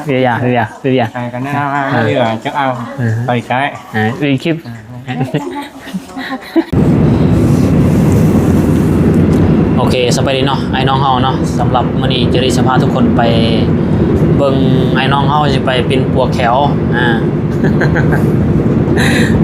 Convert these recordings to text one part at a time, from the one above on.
เบียร์กันแน่ว่าเรือจะเอาไปใช้รีคลิปโอเคสบายดีเนาะไอ้น้องเฮาเนาะสำหรับมื้อนี้จะได้สัมภาษณ์ทุกคนไปเบิ่งไอ้น้องเฮาสิไปเป็นปัวแขว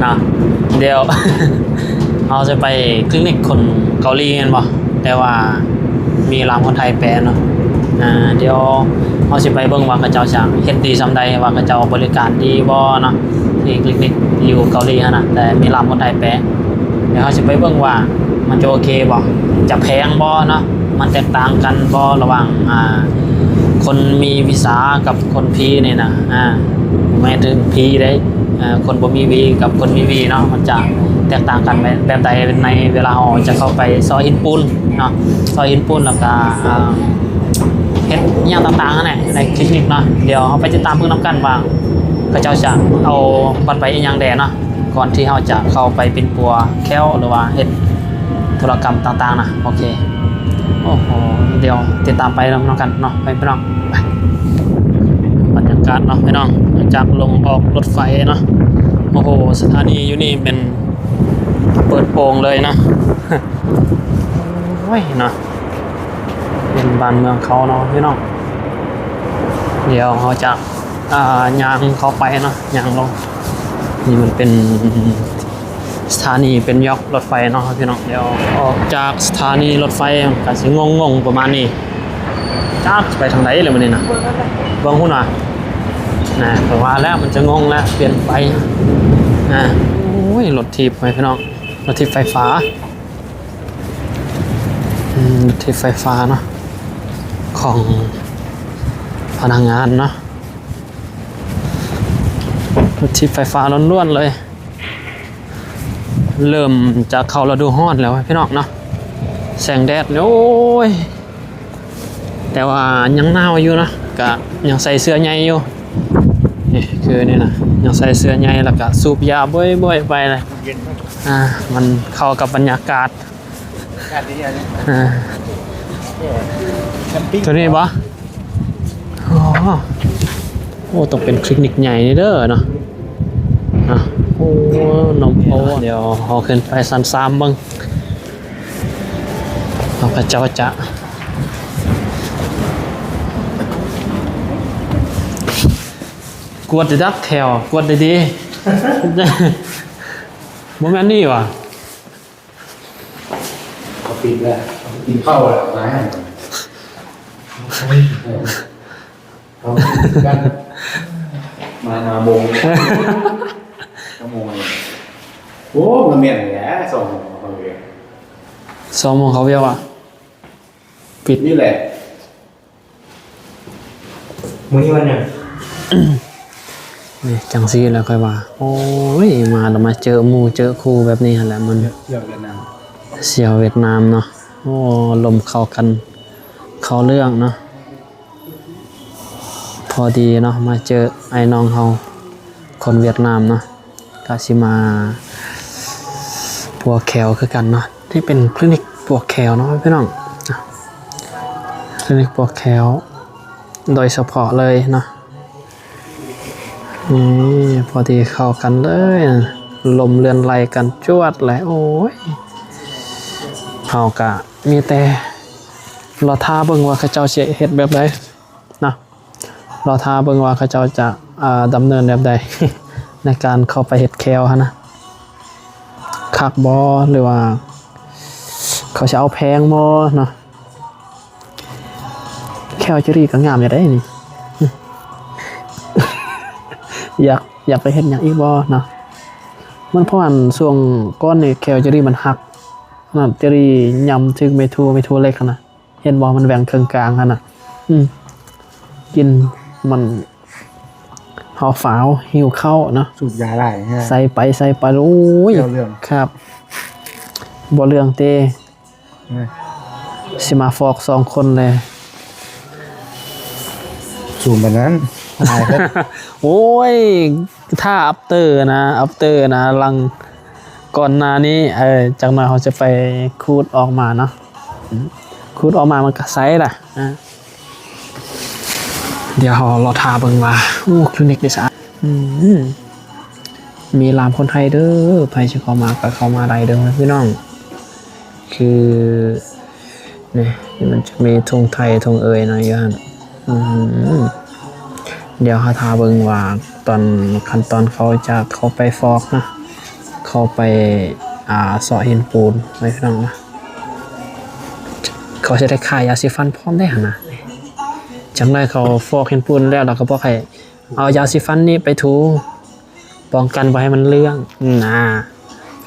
นะเดี๋ยวเราจะไปคลินิกคนเกาหลีกันบ่แต่ว่ามีรามคนไทยแปลเนาะเดี๋ยวเราจะไปเบิ่งว่าเขาเจ้าจะเฮ็ดดีซำใดว่าเขาเจ้าบริการดีบ่เนาะที่คลินิกอยู่เกาหลีนะแต่มีรามคนไทยแปลเดี๋ยวเราจะไปเบิ่งว่ามันจะโอเคบ่จะแพงบ่เนาะมันแตกต่างกันบ่ระหว่างคนมีวีซ่ากับคนพีนี่นะหมายถึงพีได้คนบ่มีวีกับคนมีวีเนาะมันจะแตกต่างกันแบบใดในเวลาเราจะเข้าไปซอยหินปูนเนาะซอยหินปูนแล้วก็เฮ็ดอย่างต่างๆนั่นแหละในคลินิกเนาะเดี๋ยวเราไปติดตามเพิ่นนำกันว่าเขาเจ้าจะเอาบัตรไปอีหยังแดเนาะก่อนที่เราจะเข้าไปเป็นปัวแค้วหรือว่าเฮ็ดธุรกรรมต่างๆนะโอเคโอ้โหเดี๋ยวติดตามไปน้องกันเนาะไปพี่น้องไปบรรยากาศเนาะพี่น้องจากลงออกรถไฟเนาะโอ้โหสถานีอยู่นี่เป็นเปิดโปงเลยนะโอ้ยเนาะเป็นบ้านเมืองเขาเนาะพี่น้องเดี๋ยวเขาจะย่างเข้าไปเนาะย่างลงนี่มันเป็นสถานีเป็นยกรถไฟเนาะพี่น้องเดี๋ยวออกจากสถานีรถไฟก็สิงงประมาณนี้จ้าไปทางไหนเลยมันนี่นะเบิ่งหุ่นว่ะนะเพราะว่าแล้วมันจะงงแล้วเปลี่ยนไปโอ้ยรถทิพย์ไปพี่น้องรถทิพย์ไฟฟ้ารถทิพย์ไฟฟ้าเนาะของพนักงานเนาะรถทิพย์ไฟฟ้าล้วนๆเลยเริ่มจะเข้าฤดูร้อนแล้วพี่น้องเนาะแสงแดดโอ้ยแต่ว่ายังหนาวอยู่นะก็ยังใส่เสื้อใหญ่อยู่นี่คือนี่นะยังใส่เสื้อใหญ่แล้วก็สูบยาบ่อยๆไปเลยมันเข้ากับบรรยากาศตัวนี้ปะโอ้ต้องเป็นคลินิกใหญ่นี่เด้อเนาะโอ้นมโอ้เดี๋ยวเอาขึ้นไปซันซ้ำบ้างเราก็จะกวดดักแถวกวดดีๆโมเมนต์นี่วะเขาปิดแล้วกินข้าวแล้วร้านเขากันมาโมงชั่วโมงโอ้มันเมียนแหละ2 โมงเขาเวีย2 โมงเขาเวียวอ่ะปิดนี่แหละมื้อนี้วันเนี่ยนี่จังซี่แล้วค่อยว่าโอ้ยมาแล้วมาเจอหมู่เจอคู่แบบนี้แหละมันเสี่ยวเวียดนามเวียดนามเนาะโอ้ลมเข้ากันเข้าเรื่องเนาะพอดีเนาะมาเจอไอ้น้องเฮาคนเวียดนามเนาะก็สิมาปัวแขวคือกันเนาะที่เป็นคลินิกปัวแขวเนาะพี่น้องคลินิกปัวแขวโดยเฉพาะเลยเนาะนี่พอดีเข้ากันเลยลมเลื่อนไหลกันจวดเลยโอ้ยเฮากะมีแต่รอท่าเบิ่งว่าเขาเจ้าสิเฮ็ดแบบใดนะรอท่าเบิ่งว่าเขาเจ้าจะดำเนินแบบใด ในการเข้าไปเฮ็ดแคลนะคักบ่หรือว่าเขาจะเอาแพงบ่เนาะแคลจุรีก็งามอยู่ได้นี่ อยากไปเฮ็ดหยังอีกบ่เนาะมันเพราะว่าช่วงก้อนนี่แคลจุรีมันหักนะจุรียำถึงเมทูเล็กนะเห็นบ่มันแหว่งเครื่องกลางหั่นน่ะกินมันหอฝาวหิวเข้าเนาะสูบยาได้ใส่ไปโอ้ยครับบ่เรื่องเต้สิมาฟอก2 คนเลยสูบแบบนั้นโอ้ยถ้าอัปเตอร์นะลังก่อนหน้านี้จากนั้นเขาจะไปคูดออกมาเนาะคูดออกมามันก็ไซส์ล่ะ เดี๋ยวเราทาเบิ่งว่าโอ้คลินิกได้สะอาดมีรามคนไทยเด้อใครจะเข้ามาก็เข้ามาได้เด้อพี่น้องคือเนี่ยมันจะมีธงไทยธงเอยนะย่านเดี๋ยวเขาทาเบิ่งว่าตอนขั้นตอนเขาจะเข้าไปฟอกนะเข้าไปเสาะหินปูนไว้พี่น้องนะเขาจะได้ขายยาสีฟันพร้อมได้หนะจังได้เขาฟอกหินปูนแล้วเราก็บอกให้เอายาสีฟันนี้ไปถูป้องกันไว้ให้มันเรื่อง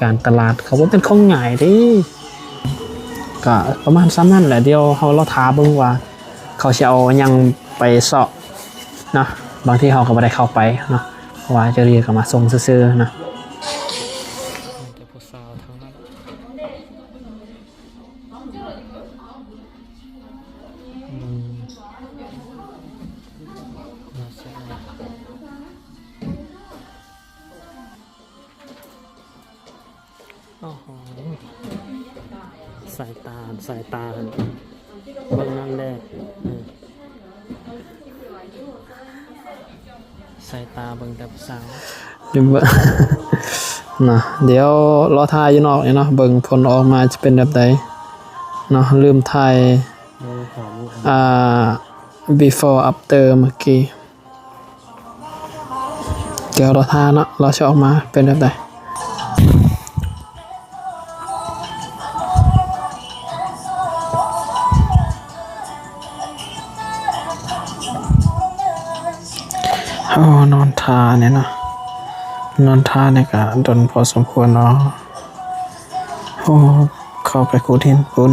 การตลาดเขาบอกเป็นของง่ายดิก็ประมาณซ้ำนั่นแหละเดี๋ยวเราท้าเบิ่งว่าเขาจะเอายังไปเสาะนะบางที่เขาก็ไม่ได้เข้าไปเนาะเพราะว่าจะเรียกมาส่งซื้อๆนะสายตาเบิ่งนั่นแหละสายตาเบิ่งแต่ผู้สาวนะเดี๋ยวรอถ่ายอยู่นอกเนาะเบิ่งผลออกมาจะเป็นแบบใดเนาะลืมถ่ายbefore after เมื่อกี้เดี๋ยวรอถ่ายเนาะเราจะออกมาเป็นแบบใดนอนทาเนี่ยเนาะนอนทาเนี่ยก็โดนพอสมควรเนาะเข้าไปคูทินปุ่น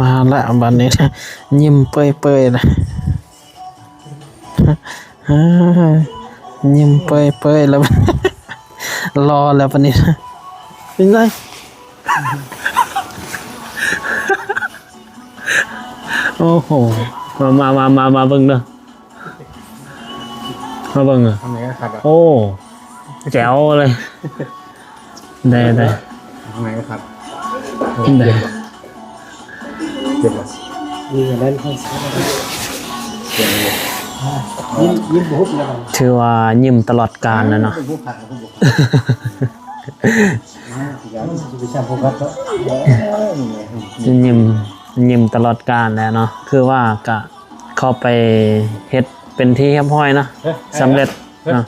มาแล้วบัดนี้ยิ้มเปื่อยๆเลยยิ้มเปื่อยๆแล้วรอแล้วบัดนี้เป็นไงโอ้โหมาเบิ่งเด้อมาเบิ่งอ่ะโอ้แจ๋วเลยได้ทำไมก็ครับได้เจ็บนี่เล่นให้ยิ้มบุบเลยถือว่ายิ้มตลอดกาลนะเนาะยิ้มตลอดกาลแล้วเนาะคือว่ากะเข้าไปเฮ็ดเป็นที่เรียบร้อยนะสำเร็จเนาะ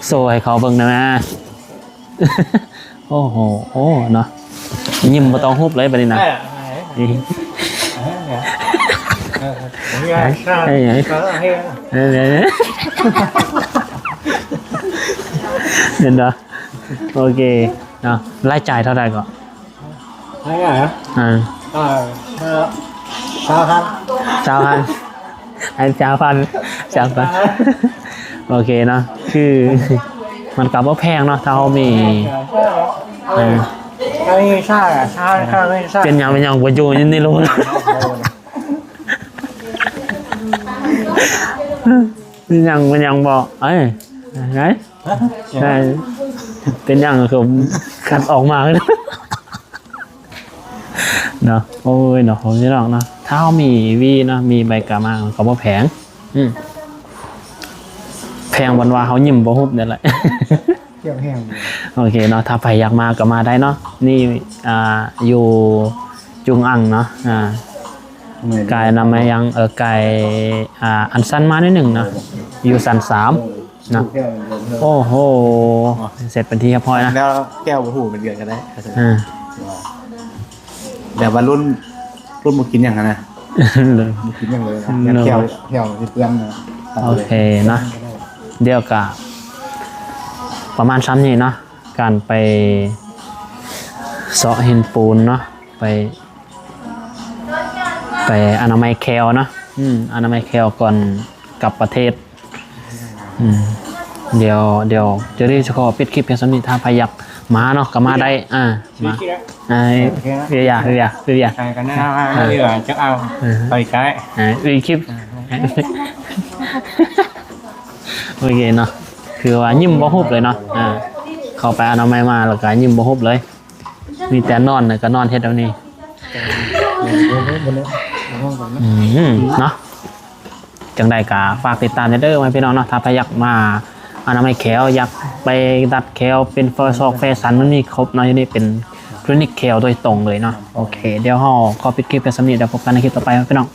โซ่ให้เขาเบิ่งนะแม่โอ้โหเนาะยิ้มบ่ต้องฮุบเลยบัดนี้นะเห็นเนาะโอเคเนาะรายจ่ายเท่าไหร่ก่อนไม่ไงฮะ3,000ไอ้3,000โอเคเนาะคือมันกลับว่าแพงเนาะถ้าเขามีไม่ใช่ไม่ใช่เป็นยังกว่าอยู่ยังไม่รู้นะเป็นยังบอกไงใช่เป็นยังคือขัดออกมาเลยเนาะโอ้ยเนาะผมจะลองนะถ้าเขามีวีนะมีใบกามาเขาบอกแพงแพงวันว่าเขายิ้มบ่ฮุบเนี่ยแหละโอเคเนาะถ้าใครอยากมาก็มาได้เนาะนี่อยู่จุงอังเนาะกายนำมายังกายอันสั้นมานิดหนึ่งนะอยู่สั้น3นะโอ้โหเสร็จเป็นที่เรียบร้อยนะแล้วแก้วหูเป็นเดือนกันได้เดี๋ยววันรุ่นมากินอย่างนั้นนะมากินอย่างเลยนะแก้วที่เพื่อนนะโอเคนะเดี๋ยวกะประมาณ3นี้เนาะการไปเสาะหินปูนเนาะไปอนามัยแคลเนาะอนามัยแคลก่อนกลับประเทศเดี๋ยวจะได้ขอปิดคลิปเพียง3นี้ถ้าใครอยากมาเนาะก็มาได้มาเวียกันนะเรือจะเอาไปใกล้คลิปโอเคเนาะคือว่ายิ้มบ่ฮุบเลยเนาะเข้าไปอนามัยมาแล้วก็ยิ้มบ่ฮุบเลย มีแต่นอนน่ะก็นอนเฮ็ดเอานี่เนาะจังใดก็ฝากติดตามเด้อมาพี่น้องเนาะถ้าใครอยากมาอนามัยแขวอยากไปดัดแขวเป็นเฟอร์ซอกแฟชั่นมันมีครบเนาะอยู่นี่เป็นคลินิกแขวโดยตรงเลยเนาะโอเคเดี๋ยวเฮาขอปิดคลิปไปสำนี้เดี๋ยวพบกันในคลิปต่อไปครับพี่น้อง